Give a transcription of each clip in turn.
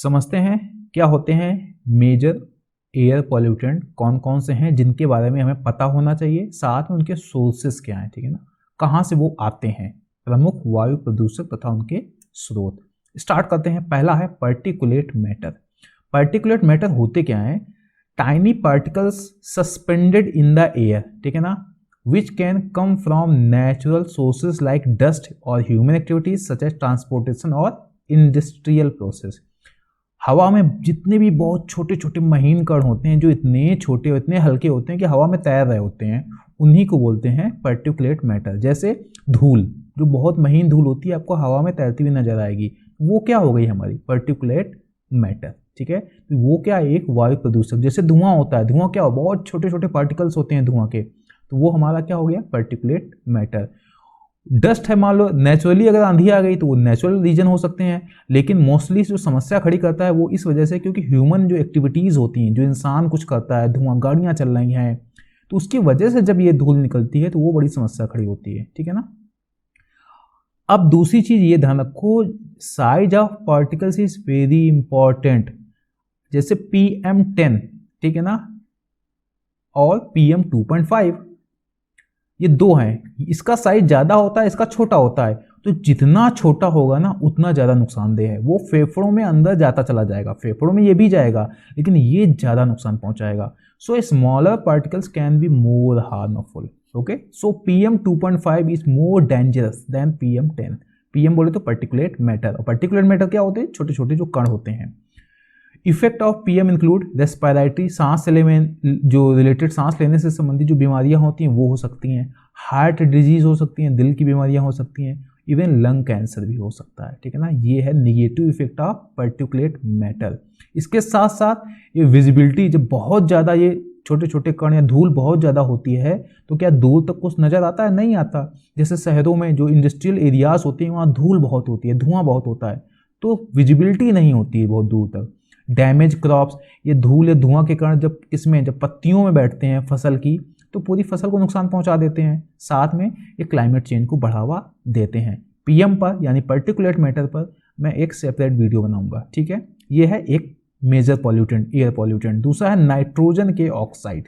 समझते हैं क्या होते हैं मेजर एयर पॉल्यूटेंट, कौन कौन से हैं जिनके बारे में हमें पता होना चाहिए, साथ में उनके सोर्सेस क्या हैं, ठीक है ना, कहाँ से वो आते हैं, प्रमुख वायु प्रदूषक तथा उनके स्रोत। स्टार्ट करते हैं। पहला है पार्टिकुलेट मैटर। पार्टिकुलेट मैटर होते क्या हैं? Tiny particles suspended in the air, ठीक है ना, which can come from natural sources like dust और human activities such as transportation और इंडस्ट्रियल प्रोसेस। हवा में जितने भी बहुत छोटे छोटे महीन कण होते हैं, जो इतने छोटे और इतने हल्के होते हैं कि हवा में तैर रहे होते हैं, उन्हीं को बोलते हैं पार्टिकुलेट मैटर। जैसे धूल, जो बहुत महीन धूल होती है, आपको हवा में तैरती हुई नजर आएगी, वो क्या हो गई हमारी पार्टिकुलेट मैटर, ठीक है। तो वो क्या, एक वायु प्रदूषक। जैसे धुआं होता है, धुआं क्या हो, बहुत छोटे छोटे पार्टिकल्स होते हैं धुआं के, तो वो हमारा क्या हो गया, पार्टिकुलेट मैटर। डस्ट है, मान लो नेचुरली अगर आंधी आ गई तो वो नेचुरल रीजन हो सकते हैं, लेकिन मोस्टली जो समस्या खड़ी करता है वो इस वजह से क्योंकि ह्यूमन जो एक्टिविटीज़ होती हैं, जो इंसान कुछ करता है, धुआं, गाड़ियाँ चल रही हैं, तो उसकी वजह से जब ये धूल निकलती है तो वो बड़ी समस्या खड़ी होती है, ठीक है ना। अब दूसरी चीज़ ये ध्यान रखो, size of particles is very important. जैसे PM10, ठीक है ना, और PM2.5, ये दो हैं, इसका साइज ज़्यादा होता है, इसका छोटा होता है, तो जितना छोटा होगा ना उतना ज़्यादा नुकसानदेह है। वो फेफड़ों में अंदर जाता चला जाएगा, फेफड़ों में ये भी जाएगा, लेकिन ये ज़्यादा नुकसान पहुंचाएगा। So smaller particles can be more harmful. Okay, so PM2.5 is more dangerous than PM10। PM बोले तो पार्टिकुलेट मैटर, और पार्टिकुलेट मैटर क्या होते हैं, छोटे छोटे जो कण होते हैं। Effect of PM include respiratory, सांस लेने में जो रिलेटेड, सांस लेने से संबंधित जो बीमारियां होती हैं वो हो सकती हैं, हार्ट डिजीज हो सकती हैं, दिल की बीमारियां हो सकती हैं, इवन लंग कैंसर भी हो सकता है, ठीक है ना। ये है negative effect of particulate matter. इसके साथ साथ ये विजिबिलिटी, जब बहुत ज़्यादा ये छोटे छोटे कण या धूल बहुत ज़्यादा होती है तो क्या दूर तक कुछ नज़र आता है? नहीं आता। जैसे शहरों में जो इंडस्ट्रियल एरियाज होती हैं वहाँ धूल बहुत होती है, धुआं बहुत होता है, तो विजिबिलिटी नहीं होती है बहुत दूर तक। डैमेज क्रॉप्स, ये धूल या धुआं के कारण जब पत्तियों में बैठते हैं फसल की, तो पूरी फसल को नुकसान पहुंचा देते हैं। साथ में ये क्लाइमेट चेंज को बढ़ावा देते हैं। PM पर यानी पार्टिकुलेट मैटर पर मैं एक सेपरेट वीडियो बनाऊंगा, ठीक है। ये है एक मेजर पॉल्यूटेंट, एयर पॉल्यूटेंट। दूसरा है नाइट्रोजन के ऑक्साइड।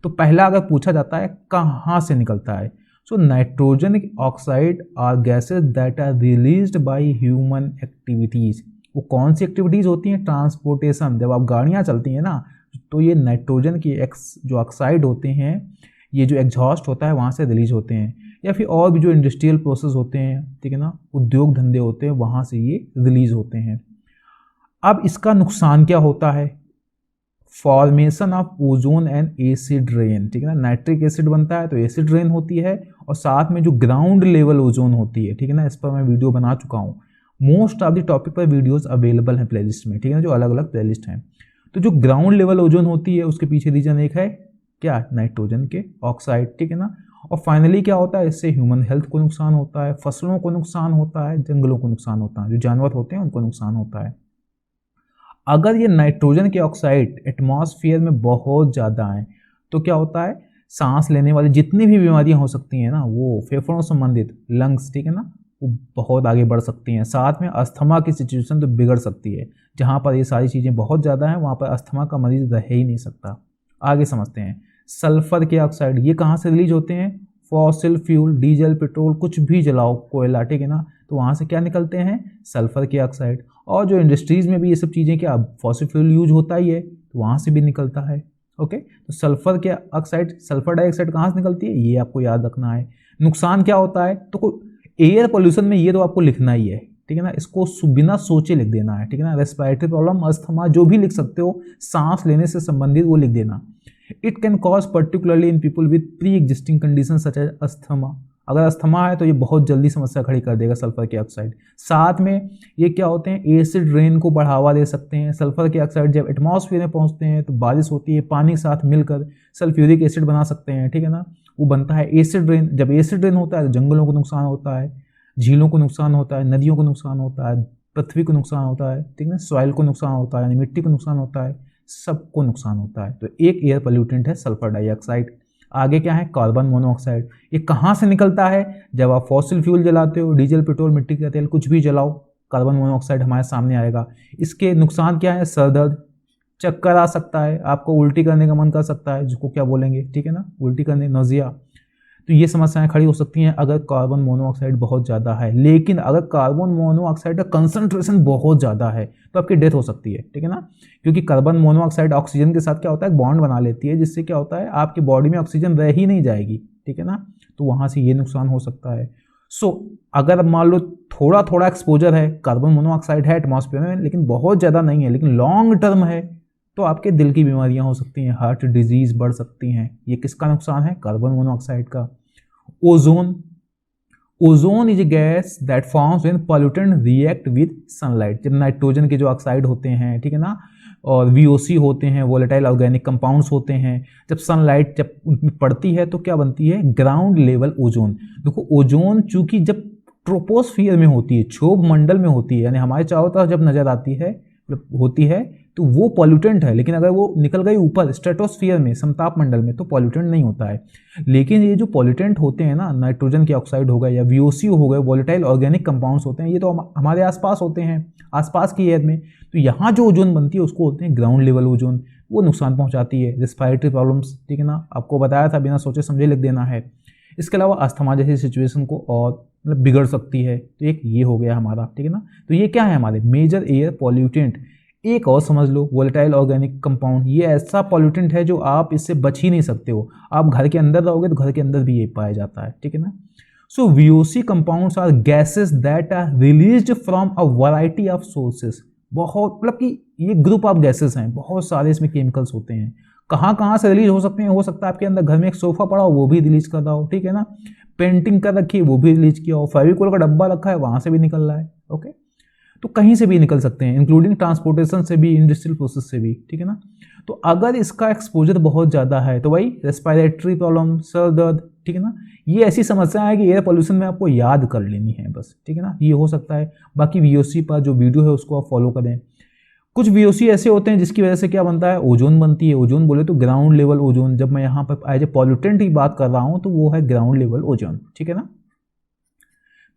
तो पहला अगर पूछा जाता है कहाँ से निकलता है, so nitrogen oxide are gases that are released by human activities. वो कौन सी एक्टिविटीज होती हैं? ट्रांसपोर्टेशन। जब आप गाड़ियां चलती हैं ना, तो ये नाइट्रोजन की जो ऑक्साइड होते हैं, ये जो एग्जॉस्ट होता है वहाँ से रिलीज होते हैं, या फिर और भी जो इंडस्ट्रियल प्रोसेस होते हैं, ठीक है ना, उद्योग धंधे होते हैं, वहाँ से ये रिलीज होते हैं। अब इसका नुकसान क्या होता है? Formation of ozone and acid rain, ठीक है ना, नाइट्रिक एसिड बनता है तो एसिड रेन होती है, और साथ में जो ग्राउंड लेवल ओजोन होती है, ठीक है ना, इस पर मैं वीडियो बना चुका हूँ। मोस्ट ऑफ द टॉपिक पर वीडियोस अवेलेबल हैं प्लेलिस्ट में, ठीक है ना, जो अलग अलग प्लेलिस्ट हैं। तो जो ग्राउंड लेवल ओजोन होती है उसके पीछे रीजन एक है क्या, नाइट्रोजन के ऑक्साइड, ठीक है ना। और फाइनली क्या होता है, इससे ह्यूमन हेल्थ को नुकसान होता है, फसलों को नुकसान होता है, जंगलों को नुकसान होता है, जो जानवर होते हैं उनको नुकसान होता है। अगर ये नाइट्रोजन के ऑक्साइड एटमॉस्फेयर में बहुत ज़्यादा है तो क्या होता है, सांस लेने वाली जितनी भी बीमारियां हो सकती हैं ना, वो फेफड़ों संबंधित, लंग्स, ठीक है ना, वो बहुत आगे बढ़ सकती हैं। साथ में अस्थमा की सिचुएशन तो बिगड़ सकती है। जहाँ पर ये सारी चीज़ें बहुत ज़्यादा हैं वहाँ पर अस्थमा का मरीज रह ही नहीं सकता। आगे समझते हैं। सल्फर के ऑक्साइड, ये कहाँ से रिलीज होते हैं? फॉसिल फ्यूल, डीजल, पेट्रोल, कुछ भी जलाओ, कोयला, ठीक है ना, तो वहाँ से क्या निकलते हैं? सल्फर के ऑक्साइड। और जो इंडस्ट्रीज़ में भी ये सब चीज़ें, क्या फॉसिल फ्यूल यूज होता ही है, तो वहाँ से भी निकलता है। ओके, तो सल्फर के ऑक्साइड, सल्फर डाइऑक्साइड कहाँ से निकलती है, ये आपको याद रखना है। नुकसान क्या होता है, तो एयर पोल्यूशन में ये तो आपको लिखना ही है, ठीक है ना, इसको बिना सोचे लिख देना है, ठीक है ना। रेस्पिरेटरी प्रॉब्लम, अस्थमा, जो भी लिख सकते हो, सांस लेने से संबंधित वो लिख देना। It can cause particularly in people with pre existing condition such as asthma. अगर अस्थमा है तो ये बहुत जल्दी समस्या खड़ी कर देगा सल्फर के ऑक्साइड। साथ में ये क्या होते हैं, एसिड रेन को बढ़ावा दे सकते हैं। सल्फर के ऑक्साइड जब एटमॉस्फेयर में पहुंचते हैं तो बारिश होती है, पानी के साथ मिलकर सल्फ्यूरिक एसिड बना सकते हैं, ठीक है ना, वो बनता है एसिड रेन। जब एसिड रेन होता है तो जंगलों को नुकसान होता है, झीलों को नुकसान होता है, नदियों को नुकसान होता है, पृथ्वी को नुकसान होता है, ठीक है, सॉइल को नुकसान होता है, यानी मिट्टी को नुकसान होता है, सबको नुकसान होता है। तो एक एयर पोल्यूटेंट है सल्फर डाइऑक्साइड। आगे क्या है, कार्बन मोनोऑक्साइड। ये कहाँ से निकलता है? जब आप फॉसिल फ्यूल जलाते हो, डीजल, पेट्रोल, मिट्टी का तेल, कुछ भी जलाओ, कार्बन मोनोऑक्साइड हमारे सामने आएगा। इसके नुकसान क्या है? सर दर्द, चक्कर आ सकता है, आपको उल्टी करने का मन कर सकता है, जिसको क्या बोलेंगे, ठीक है ना, उल्टी करने, नोजिया। तो ये समस्याएं खड़ी हो सकती हैं अगर कार्बन मोनोऑक्साइड बहुत ज़्यादा है। लेकिन अगर कार्बन मोनोऑक्साइड का कंसंट्रेशन बहुत ज़्यादा है तो आपकी डेथ हो सकती है, ठीक है ना, क्योंकि कार्बन मोनोऑक्साइड ऑक्सीजन के साथ क्या होता है, बॉन्ड बना लेती है, जिससे क्या होता है आपकी बॉडी में ऑक्सीजन रह ही नहीं जाएगी, ठीक है ना, तो वहाँ से ये नुकसान हो सकता है। अगर मान लो थोड़ा थोड़ा एक्सपोजर है, कार्बन मोनोऑक्साइड है एटमॉस्फेयर में लेकिन बहुत ज़्यादा नहीं है, लेकिन लॉन्ग टर्म है, तो आपके दिल की बीमारियां हो सकती हैं, हार्ट डिजीज बढ़ सकती हैं। ये किसका नुकसान है? कार्बन मोनोऑक्साइड का। Ozone, ozone is a gas that forms when pollutant react with sunlight. जब नाइट्रोजन के जो ऑक्साइड होते हैं, ठीक है ना, और VOC होते हैं, वोलेटाइल ऑर्गेनिक कंपाउंड्स होते हैं, जब सनलाइट जब उनमें पड़ती है तो क्या बनती है? Ground level ozone. देखो ओजोन चूंकि जब ट्रोपोस्फियर में होती है, क्षोभ मंडल में होती है, यानी हमारे चारों तरफ जब नजर आती है, होती है, तो वो पॉल्यूटेंट है। लेकिन अगर वो निकल गई ऊपर स्ट्रेटोस्फियर में, समताप मंडल में, तो पॉल्यूटेंट नहीं होता है। लेकिन ये जो पॉल्यूटेंट होते हैं ना, नाइट्रोजन के ऑक्साइड हो गए या VOC हो गए, वोलेटाइल ऑर्गेनिक कंपाउंड्स होते हैं, ये तो हमारे आसपास होते हैं, आसपास की एयर में। तो यहाँ जो ओजोन बनती है उसको होते हैं ग्राउंड लेवल ओजोन। वो नुकसान पहुँचाती है, रिस्पायरेटरी प्रॉब्लम्स, ठीक है ना, आपको बताया था, बिना सोचे समझे लिख देना है। इसके अलावा अस्थमा जैसी सिचुएशन को और मतलब बिगड़ सकती है। तो एक ये हो गया हमारा, ठीक है ना। तो ये क्या है हमारे मेजर एयर पॉल्यूटेंट। एक और समझ लो, वोलेटाइल ऑर्गेनिक कंपाउंड, ये ऐसा पॉल्यूटेंट है जो आप इससे बच ही नहीं सकते हो। आप घर के अंदर रहोगे तो घर के अंदर भी ये पाया जाता है, ठीक है ना। So VOC compounds are gases that are released from a variety of sources. बहुत मतलब कि ये ग्रुप ऑफ गैसेस हैं, बहुत सारे इसमें केमिकल्स होते हैं। कहाँ कहाँ से रिलीज हो सकते हैं? हो सकता है आपके अंदर घर में एक सोफा पड़ा हो, वो भी रिलीज कर रहा हो, ठीक है ना, पेंटिंग कर रखी है वो भी रिलीज किया हो, फेविकोल का डब्बा रखा है वहां से भी निकल रहा है, ओके। तो कहीं से भी निकल सकते हैं, इंक्लूडिंग ट्रांसपोर्टेशन से भी, इंडस्ट्रियल प्रोसेस से भी, ठीक है ना। तो अगर इसका एक्सपोजर बहुत ज़्यादा है तो भाई रेस्पिरेटरी प्रॉब्लम, सर दर्द, ठीक है ना, ये ऐसी समस्या है कि एयर पोल्यूशन में आपको याद कर लेनी है बस, ठीक है ना, ये हो सकता है। बाकी VOC पर जो वीडियो है उसको आप फॉलो करें। कुछ VOC ऐसे होते हैं जिसकी वजह से क्या बनता है? ओजोन बनती है। ओजोन बोले तो ग्राउंड लेवल ओजोन। जब मैं यहाँ पर एज ए पॉल्यूटेंट की बात कर रहा हूँ तो वो है ग्राउंड लेवल ओजोन, ठीक है ना।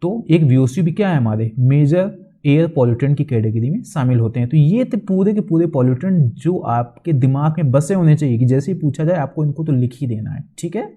तो एक VOC भी क्या है? हमारे मेजर एयर पॉल्यूटेंट की कैटेगरी में शामिल होते हैं। तो ये थे पूरे के पूरे पॉल्यूटेंट जो आपके दिमाग में बसे होने चाहिए कि जैसे ही पूछा जाए आपको इनको तो लिख ही देना है, ठीक है।